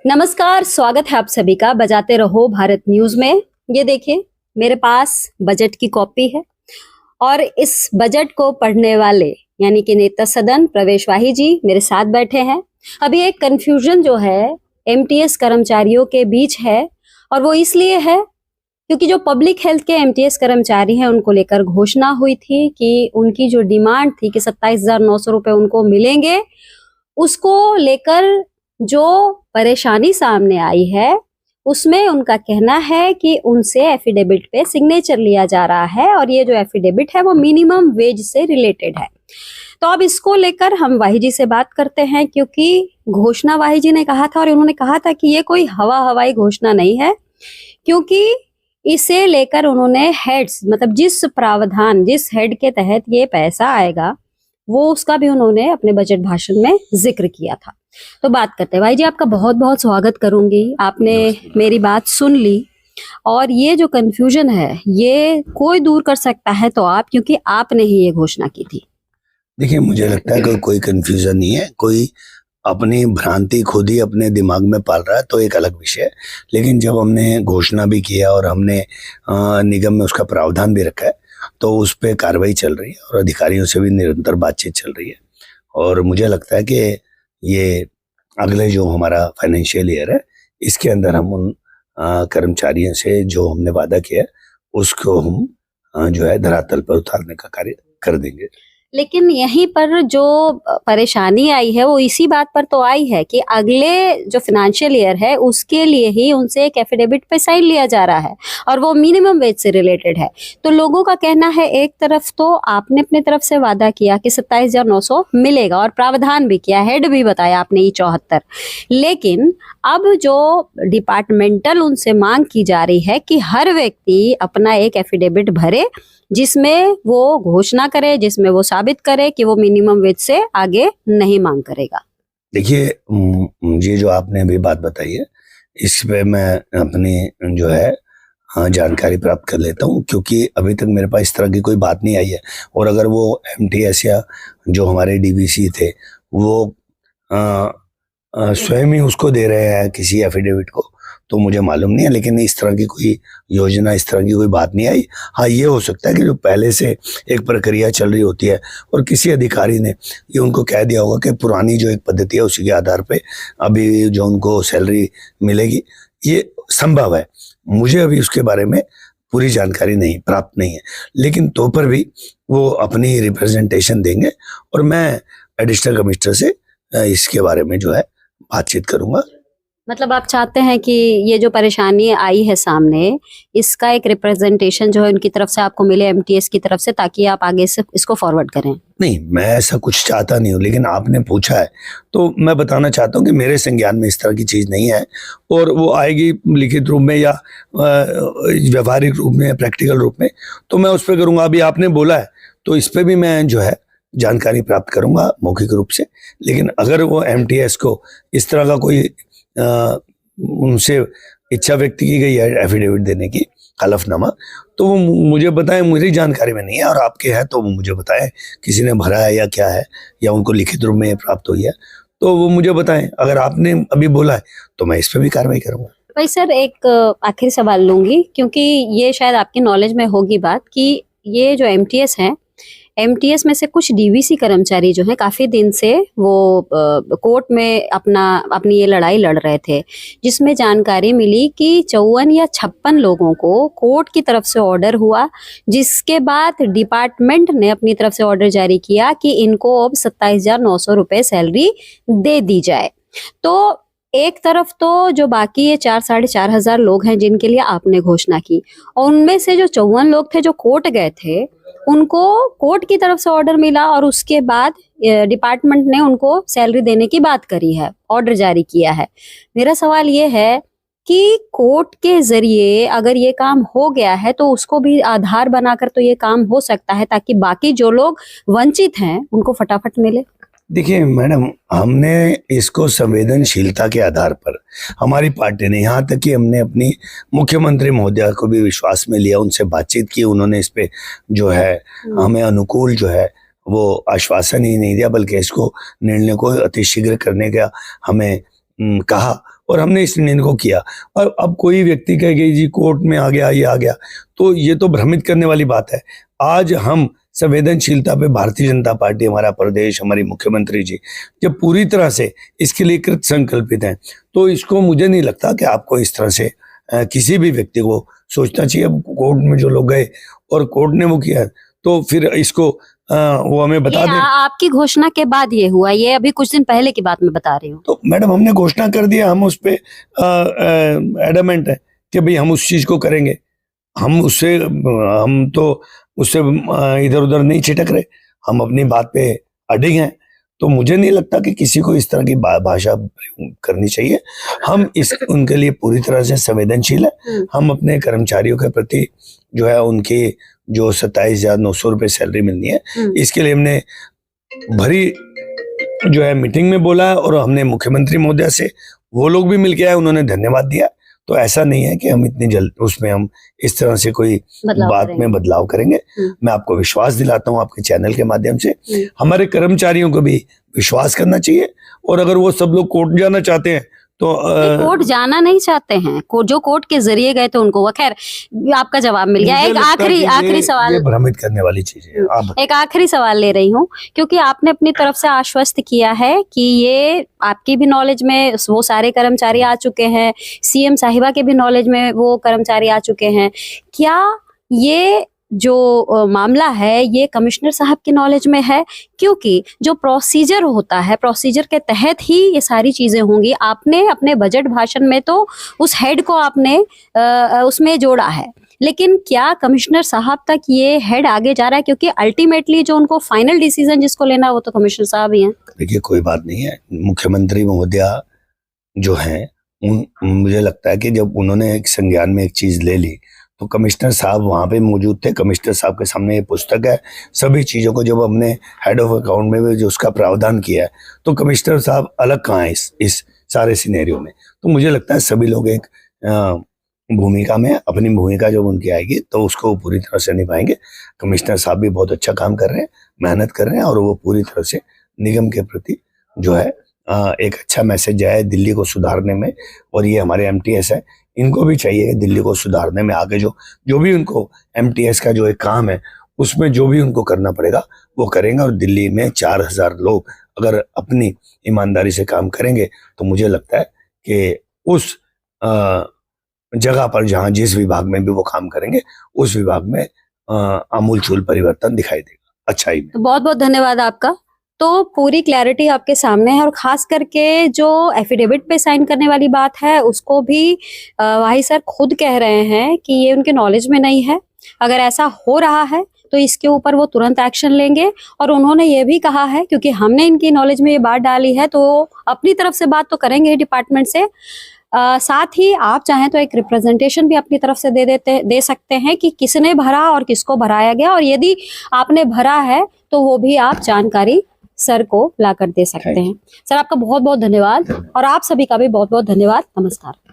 नमस्कार, स्वागत है आप सभी का बजाते रहो भारत न्यूज में। ये देखिए, मेरे पास बजट की कॉपी है और इस बजट को पढ़ने वाले यानी कि नेता सदन प्रवेश वाही जी मेरे साथ बैठे हैं। अभी एक कंफ्यूजन जो है एमटीएस कर्मचारियों के बीच है और वो इसलिए है क्योंकि जो पब्लिक हेल्थ के एमटीएस कर्मचारी हैं उनको लेकर घोषणा हुई थी कि उनकी जो डिमांड थी कि 27,900 रुपए उनको मिलेंगे, उसको लेकर जो परेशानी सामने आई है उसमें उनका कहना है कि उनसे एफिडेविट पे सिग्नेचर लिया जा रहा है और ये जो एफिडेविट है वो मिनिमम वेज से रिलेटेड है। तो अब इसको लेकर हम वाही जी से बात करते हैं क्योंकि घोषणा वाही जी ने कहा था और उन्होंने कहा था कि ये कोई हवाई घोषणा नहीं है, क्योंकि इसे लेकर उन्होंने हेड्स मतलब जिस हेड के तहत ये पैसा आएगा वो उसका भी उन्होंने अपने बजट भाषण में जिक्र किया था। तो बात करते हैं भाई जी, आपका बहुत बहुत स्वागत करूंगी। आपने मेरी बात सुन ली और ये जो कंफ्यूजन है ये कोई दूर कर सकता है तो आप, क्योंकि आपने ही ये घोषणा की थी। देखिए, मुझे लगता है कि कोई कंफ्यूजन नहीं है, कोई अपनी भ्रांति खुद ही अपने दिमाग में पाल रहा है तो एक अलग विषय है। लेकिन जब हमने घोषणा भी किया और हमने निगम में उसका प्रावधान भी रखा है तो उस पर कार्रवाई चल रही है और अधिकारियों से भी निरंतर बातचीत चल रही है। और मुझे लगता है कि ये अगले जो हमारा फाइनेंशियल ईयर है इसके अंदर हम उन कर्मचारियों से जो हमने वादा किया है उसको हम जो है धरातल पर उतारने का कार्य कर देंगे। लेकिन यहीं पर जो परेशानी आई है वो इसी बात पर तो आई है कि अगले जो फाइनेंशियल ईयर है उसके लिए ही उनसे एक एफिडेविट पे साइन लिया जा रहा है और वो मिनिमम वेज से रिलेटेड है। तो लोगों का कहना है, एक तरफ तो आपने अपने तरफ से वादा किया कि 27,900 मिलेगा और प्रावधान भी किया, हेड भी बताया आपने ये 74, लेकिन अब जो डिपार्टमेंटल उनसे मांग की जा रही है कि हर व्यक्ति अपना एक एफिडेविट भरे जिसमें वो घोषणा करे, जिसमें वो साबित करे कि वो मिनिमम वेज से आगे नहीं मांग करेगा। देखिए, ये जो आपने अभी बात बताई है इस पे मैं अपनी जो है जानकारी प्राप्त कर लेता हूँ, क्योंकि अभी तक मेरे पास इस तरह की कोई बात नहीं आई है। और अगर वो एमटीएस या जो हमारे डीवीसी थे वो स्वयं ही उसको दे रहे हैं किसी एफिडेविट को तो मुझे मालूम नहीं है, लेकिन इस तरह की कोई योजना, इस तरह की कोई बात नहीं आई। हाँ, ये हो सकता है कि जो पहले से एक प्रक्रिया चल रही होती है और किसी अधिकारी ने ये उनको कह दिया होगा कि पुरानी जो एक पद्धति है उसी के आधार पे अभी जो उनको सैलरी मिलेगी, ये संभव है। मुझे अभी उसके बारे में पूरी जानकारी प्राप्त नहीं है, लेकिन तो पर भी वो अपनी रिप्रेजेंटेशन देंगे और मैं एडिशनल कमिश्नर से इसके बारे में जो है बातचीत करूंगा। मतलब आप चाहते हैं कि ये जो परेशानी आई है सामने, इसका एक रिप्रेजेंटेशन जो है उनकी तरफ से आपको मिले एमटीएस की तरफ से, ताकि आप आगे से इसको फॉरवर्ड करें। नहीं, मैं ऐसा कुछ चाहता नहीं हूँ, लेकिन आपने पूछा है तो मैं बताना चाहता हूँ कि मेरे संज्ञान में इस तरह की चीज़ नहीं है और वो आएगी लिखित रूप में या व्यवहारिक रूप में या प्रैक्टिकल रूप में तो मैं उस पर करूँगा। अभी आपने बोला है तो इस पर भी मैं जो है जानकारी प्राप्त करूँगा मौखिक रूप से। लेकिन अगर वो एमटीएस को इस तरह का कोई उनसे इच्छा व्यक्त की गई है एफिडेविट देने की, हलफनामा, तो वो मुझे बताएं, मेरी जानकारी में नहीं है। और आपके है तो वो मुझे बताएं किसी ने भरा है या क्या है या उनको लिखित रूप में प्राप्त हुई है तो वो मुझे बताएं। अगर आपने अभी बोला है तो मैं इस पर भी कार्रवाई करूंगा। भाई सर, एक आखिरी सवाल लूंगी क्योंकि ये शायद आपकी नॉलेज में होगी बात कि ये जो एमटीएस है, एमटीएस में से कुछ डीवीसी कर्मचारी जो हैं काफी दिन से वो कोर्ट में अपनी ये लड़ाई लड़ रहे थे, जिसमें जानकारी मिली कि 54 या 56 लोगों को कोर्ट की तरफ से ऑर्डर हुआ, जिसके बाद डिपार्टमेंट ने अपनी तरफ से ऑर्डर जारी किया कि इनको अब 27,900 रुपए सैलरी दे दी जाए। तो एक तरफ तो जो बाकी ये 4-4,500 लोग हैं जिनके लिए आपने घोषणा की, और उनमें से जो 54 लोग थे जो कोर्ट गए थे उनको कोर्ट की तरफ से ऑर्डर मिला और उसके बाद डिपार्टमेंट ने उनको सैलरी देने की बात करी है, ऑर्डर जारी किया है। मेरा सवाल ये है कि कोर्ट के जरिए अगर ये काम हो गया है तो उसको भी आधार बनाकर तो ये काम हो सकता है ताकि बाकी जो लोग वंचित हैं उनको फटाफट मिले। देखिए मैडम, हमने इसको संवेदनशीलता के आधार पर हमारी पार्टी ने, यहाँ तक कि हमने अपनी मुख्यमंत्री महोदया को भी विश्वास में लिया, उनसे बातचीत की, उन्होंने इस पे जो है हमें अनुकूल जो है वो आश्वासन ही नहीं दिया बल्कि इसको निर्णय को अतिशीघ्र करने का हमें कहा और हमने इस निर्णय को किया। और अब कोई व्यक्ति कहे कि जी कोर्ट में आ गया, ये आ गया, तो ये तो भ्रमित करने वाली बात है। आज हम संवेदनशीलता पे भारतीय जनता पार्टी, हमारा प्रदेश, हमारी मुख्यमंत्री जी जब पूरी तरह से इसके लिए कृत संकल्पित हैं, तो इसको मुझे नहीं लगता कि आपको इस तरह से किसी भी व्यक्ति को सोचना चाहिए। अब कोर्ट में जो लोग गए और कोर्ट ने वो किया, तो फिर इसको वो हमें बता दें। आपकी घोषणा के बाद ये हुआ, ये अभी कुछ दिन पहले की बात मैं बता रही हूँ। तो मैडम हमने घोषणा कर दिया, हम उस पे एडमेंट है कि भाई हम उस चीज को करेंगे। हम तो उससे इधर उधर नहीं छिटक रहे, हम अपनी बात पे अडिग हैं। तो मुझे नहीं लगता कि किसी को इस तरह की भाषा करनी चाहिए। हम उनके लिए पूरी तरह से संवेदनशील है। हम अपने कर्मचारियों के प्रति जो है, उनकी जो 27,900 रुपये सैलरी मिलनी है, इसके लिए हमने भरी जो है मीटिंग में बोला है, और हमने मुख्यमंत्री महोदय से, वो लोग भी मिल के आए, उन्होंने धन्यवाद दिया। तो ऐसा नहीं है कि हम इतनी जल्द उसमें हम इस तरह से कोई बात में बदलाव करेंगे। मैं आपको विश्वास दिलाता हूं आपके चैनल के माध्यम से, हमारे कर्मचारियों को भी विश्वास करना चाहिए। और अगर वो सब लोग कोर्ट जाना चाहते हैं तो कोर्ट जाना नहीं चाहते हैं, जो कोर्ट के जरिए गए तो उनको, खैर आपका जवाब मिल गया। एक आखिरी सवाल, ये भ्रमित करने वाली चीज है। एक आखिरी सवाल ले रही हूँ, क्योंकि आपने अपनी तरफ से आश्वस्त किया है कि ये आपकी भी नॉलेज में वो सारे कर्मचारी आ चुके हैं, सीएम साहिबा के भी नॉलेज में वो कर्मचारी आ चुके हैं। क्या ये जो मामला है ये कमिश्नर साहब की नॉलेज में है? क्योंकि जो प्रोसीजर होता है, प्रोसीजर के तहत ही ये सारी चीजें होंगी। आपने अपने बजट भाषण में तो उस हेड को आपने उसमें जोड़ा है, लेकिन क्या कमिश्नर साहब तक ये हेड आगे जा रहा है? क्योंकि अल्टीमेटली जो उनको फाइनल डिसीजन जिसको लेना है वो तो कमिश्नर साहब ही हैं। देखिए कोई बात नहीं है, मुख्यमंत्री महोदया जो है, मुझे लगता है कि जब उन्होंने एक संज्ञान में एक चीज ले ली, तो कमिश्नर साहब वहाँ पे मौजूद थे। कमिश्नर साहब के सामने ये पुस्तक है, सभी चीज़ों को जब हमने हेड ऑफ अकाउंट में भी जो उसका प्रावधान किया है, तो कमिश्नर साहब अलग कहाँ है इस सारे सिनेरियो में। तो मुझे लगता है सभी लोग एक भूमिका में, अपनी भूमिका जब उनकी आएगी तो उसको पूरी तरह से निभाएंगे। कमिश्नर साहब भी बहुत अच्छा काम कर रहे हैं, मेहनत कर रहे हैं, और वो पूरी तरह से निगम के प्रति जो है एक अच्छा मैसेज जाए दिल्ली को सुधारने में। और ये हमारे एमटीएस है, इनको भी चाहिए दिल्ली को सुधारने में आगे जो भी उनको एमटीएस का जो एक काम है उसमें जो भी उनको करना पड़ेगा वो करेंगे। और दिल्ली में 4,000 लोग अगर अपनी ईमानदारी से काम करेंगे तो मुझे लगता है कि उस जगह पर जहां जिस विभाग में भी वो काम करेंगे उस विभाग में आमूलचूल परिवर्तन दिखाई देगा, अच्छाई में। तो बहुत बहुत धन्यवाद आपका। तो पूरी क्लैरिटी आपके सामने है, और खास करके जो एफिडेविट पे साइन करने वाली बात है उसको भी भाई सर खुद कह रहे हैं कि ये उनके नॉलेज में नहीं है। अगर ऐसा हो रहा है तो इसके ऊपर वो तुरंत एक्शन लेंगे। और उन्होंने ये भी कहा है, क्योंकि हमने इनकी नॉलेज में ये बात डाली है, तो अपनी तरफ से बात तो करेंगे डिपार्टमेंट से। साथ ही आप चाहें तो एक रिप्रेजेंटेशन भी अपनी तरफ से दे सकते हैं कि किसने भरा और किसको भराया गया, और यदि आपने भरा है तो वो भी आप जानकारी सर को लाकर दे सकते हैं। सर आपका बहुत बहुत धन्यवाद, और आप सभी का भी बहुत बहुत धन्यवाद। नमस्कार।